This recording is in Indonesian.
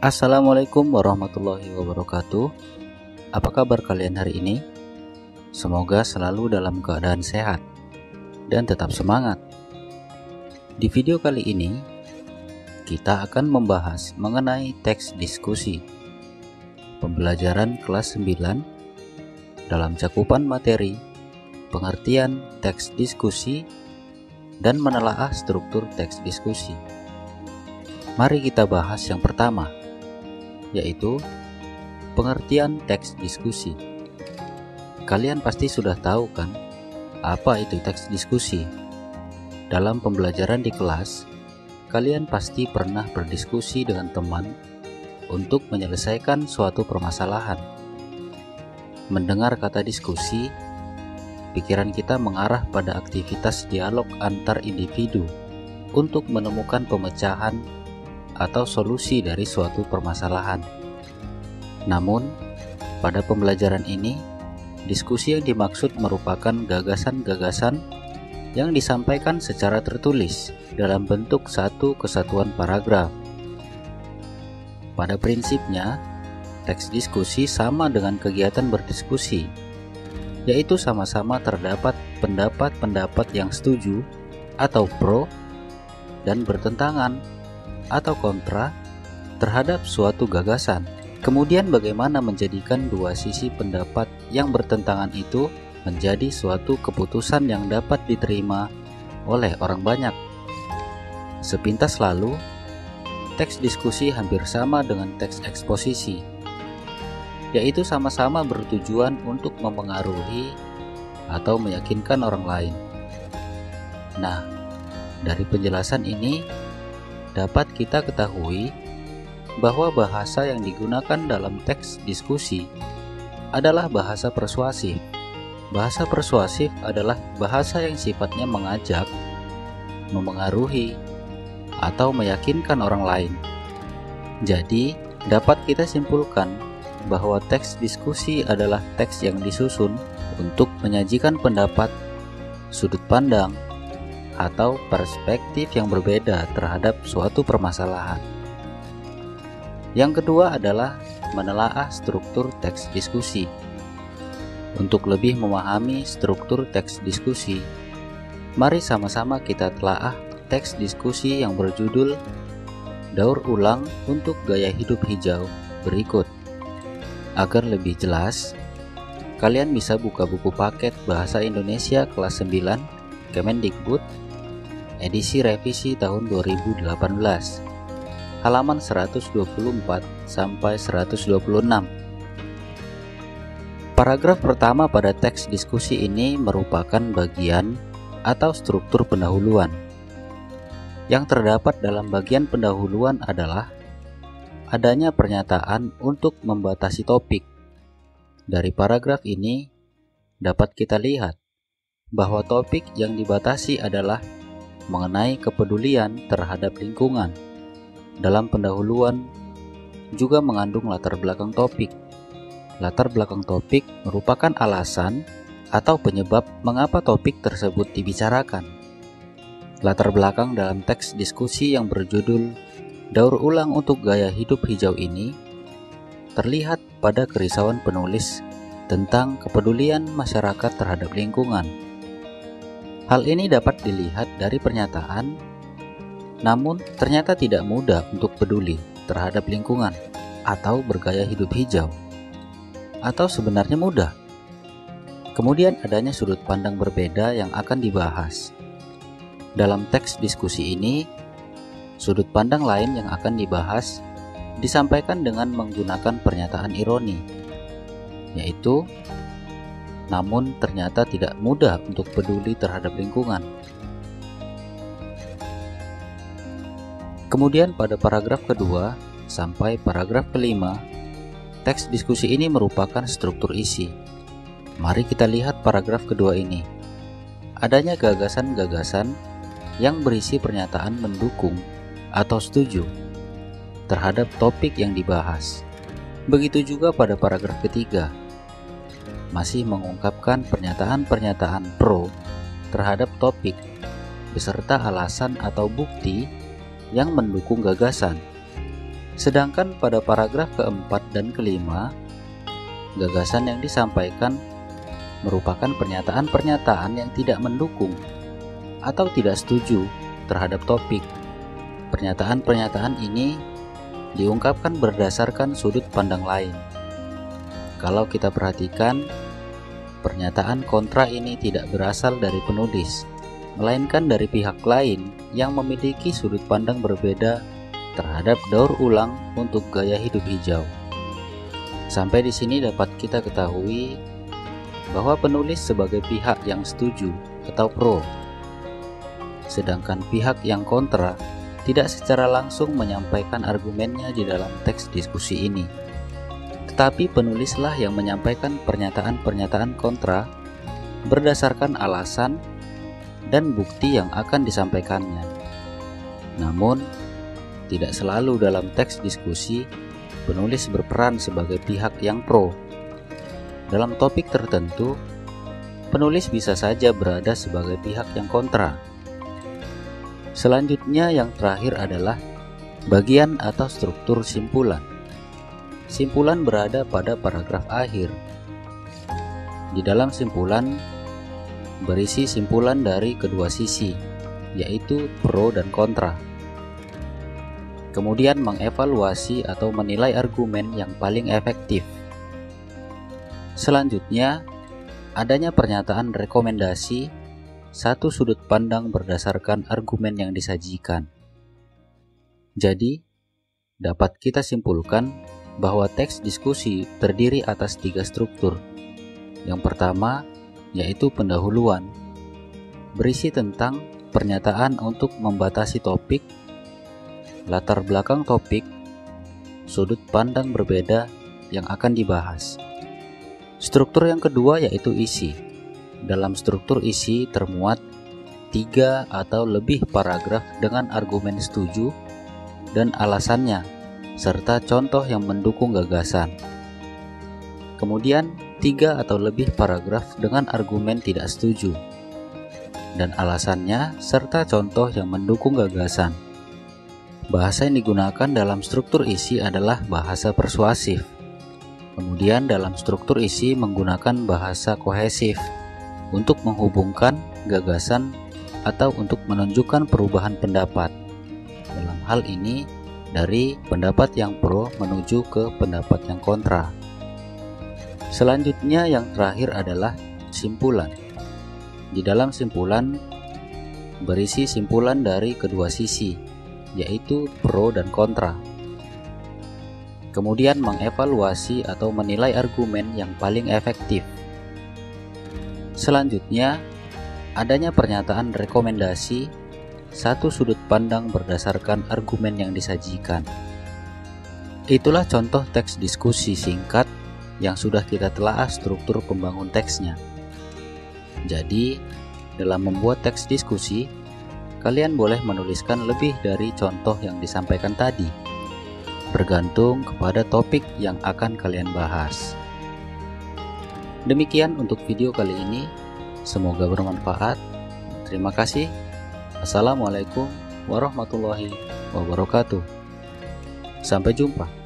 Assalamualaikum warahmatullahi wabarakatuh. Apa kabar kalian hari ini? Semoga selalu dalam keadaan sehat dan tetap semangat. Di video kali ini, kita akan membahas mengenai teks diskusi pembelajaran kelas 9 dalam cakupan materi pengertian teks diskusi dan menelaah struktur teks diskusi. Mari kita bahas yang pertama, yaitu pengertian teks diskusi. Kalian pasti sudah tahu kan, apa itu teks diskusi? Dalam pembelajaran di kelas, kalian pasti pernah berdiskusi dengan teman untuk menyelesaikan suatu permasalahan. Mendengar kata diskusi, pikiran kita mengarah pada aktivitas dialog antar individu untuk menemukan pemecahan atau solusi dari suatu permasalahan. Namun, pada pembelajaran ini, diskusi yang dimaksud merupakan gagasan-gagasan yang disampaikan secara tertulis dalam bentuk satu kesatuan paragraf. Pada prinsipnya, teks diskusi sama dengan kegiatan berdiskusi, yaitu sama-sama terdapat pendapat-pendapat yang setuju atau pro dan bertentangan atau kontra terhadap suatu gagasan. Kemudian bagaimana menjadikan dua sisi pendapat yang bertentangan itu menjadi suatu keputusan yang dapat diterima oleh orang banyak. Sepintas lalu, teks diskusi hampir sama dengan teks eksposisi, yaitu sama-sama bertujuan untuk memengaruhi atau meyakinkan orang lain. Nah, dari penjelasan ini dapat kita ketahui bahwa bahasa yang digunakan dalam teks diskusi adalah bahasa persuasif. Bahasa persuasif adalah bahasa yang sifatnya mengajak, memengaruhi, atau meyakinkan orang lain. Jadi, dapat kita simpulkan bahwa teks diskusi adalah teks yang disusun untuk menyajikan pendapat, sudut pandang, atau perspektif yang berbeda terhadap suatu permasalahan. Yang kedua adalah menelaah struktur teks diskusi. Untuk lebih memahami struktur teks diskusi, mari sama-sama kita telaah teks diskusi yang berjudul Daur Ulang untuk Gaya Hidup Hijau berikut. Agar lebih jelas, kalian bisa buka buku paket Bahasa Indonesia kelas 9 Kemendikbud edisi revisi tahun 2018, halaman 124 sampai 126. Paragraf pertama pada teks diskusi ini merupakan bagian atau struktur pendahuluan. Yang terdapat dalam bagian pendahuluan adalah adanya pernyataan untuk membatasi topik. Dari paragraf ini dapat kita lihat bahwa topik yang dibatasi adalah mengenai kepedulian terhadap lingkungan. Dalam pendahuluan juga mengandung latar belakang topik. Latar belakang topik merupakan alasan atau penyebab mengapa topik tersebut dibicarakan. Latar belakang dalam teks diskusi yang berjudul Daur Ulang untuk Gaya Hidup Hijau ini terlihat pada kerisauan penulis tentang kepedulian masyarakat terhadap lingkungan. Hal ini dapat dilihat dari pernyataan, namun ternyata tidak mudah untuk peduli terhadap lingkungan atau bergaya hidup hijau. Atau sebenarnya mudah. Kemudian adanya sudut pandang berbeda yang akan dibahas. Dalam teks diskusi ini, sudut pandang lain yang akan dibahas disampaikan dengan menggunakan pernyataan ironi, yaitu namun ternyata tidak mudah untuk peduli terhadap lingkungan. Kemudian pada paragraf kedua sampai paragraf kelima, teks diskusi ini merupakan struktur isi. Mari kita lihat paragraf kedua ini. Adanya gagasan-gagasan yang berisi pernyataan mendukung atau setuju terhadap topik yang dibahas. Begitu juga pada paragraf ketiga, masih mengungkapkan pernyataan-pernyataan pro terhadap topik beserta alasan atau bukti yang mendukung gagasan. Sedangkan pada paragraf keempat dan kelima, gagasan yang disampaikan merupakan pernyataan-pernyataan yang tidak mendukung atau tidak setuju terhadap topik. Pernyataan-pernyataan ini diungkapkan berdasarkan sudut pandang lain. Kalau kita perhatikan, pernyataan kontra ini tidak berasal dari penulis, melainkan dari pihak lain yang memiliki sudut pandang berbeda terhadap daur ulang untuk gaya hidup hijau. Sampai di sini dapat kita ketahui bahwa penulis sebagai pihak yang setuju atau pro, sedangkan pihak yang kontra tidak secara langsung menyampaikan argumennya di dalam teks diskusi ini. Tetapi penulislah yang menyampaikan pernyataan-pernyataan kontra berdasarkan alasan dan bukti yang akan disampaikannya. Namun, tidak selalu dalam teks diskusi penulis berperan sebagai pihak yang pro. Dalam topik tertentu, penulis bisa saja berada sebagai pihak yang kontra. Selanjutnya yang terakhir adalah bagian atau struktur simpulan. Simpulan berada pada paragraf akhir. Di dalam simpulan berisi simpulan dari kedua sisi, yaitu pro dan kontra. Kemudian mengevaluasi atau menilai argumen yang paling efektif. Selanjutnya, adanya pernyataan rekomendasi satu sudut pandang berdasarkan argumen yang disajikan. Jadi, dapat kita simpulkan bahwa teks diskusi terdiri atas 3 struktur. Yang pertama, yaitu pendahuluan, berisi tentang pernyataan untuk membatasi topik, latar belakang topik, sudut pandang berbeda yang akan dibahas. Struktur yang kedua yaitu isi. Dalam struktur isi termuat 3 atau lebih paragraf dengan argumen setuju dan alasannya, serta contoh yang mendukung gagasan. Kemudian 3 atau lebih paragraf dengan argumen tidak setuju dan alasannya serta contoh yang mendukung gagasan. Bahasa yang digunakan dalam struktur isi adalah bahasa persuasif. Kemudian dalam struktur isi menggunakan bahasa kohesif untuk menghubungkan gagasan atau untuk menunjukkan perubahan pendapat. Dalam hal ini, dari pendapat yang pro menuju ke pendapat yang kontra. Selanjutnya yang terakhir adalah simpulan. Di dalam simpulan berisi simpulan dari kedua sisi, yaitu pro dan kontra. Kemudian mengevaluasi atau menilai argumen yang paling efektif. Selanjutnya, adanya pernyataan rekomendasi satu sudut pandang berdasarkan argumen yang disajikan. Itulah contoh teks diskusi singkat yang sudah kita telaah struktur pembangun teksnya. Jadi, dalam membuat teks diskusi, kalian boleh menuliskan lebih dari contoh yang disampaikan tadi, bergantung kepada topik yang akan kalian bahas. Demikian untuk video kali ini, semoga bermanfaat. Terima kasih. Assalamualaikum warahmatullahi wabarakatuh. Sampai jumpa.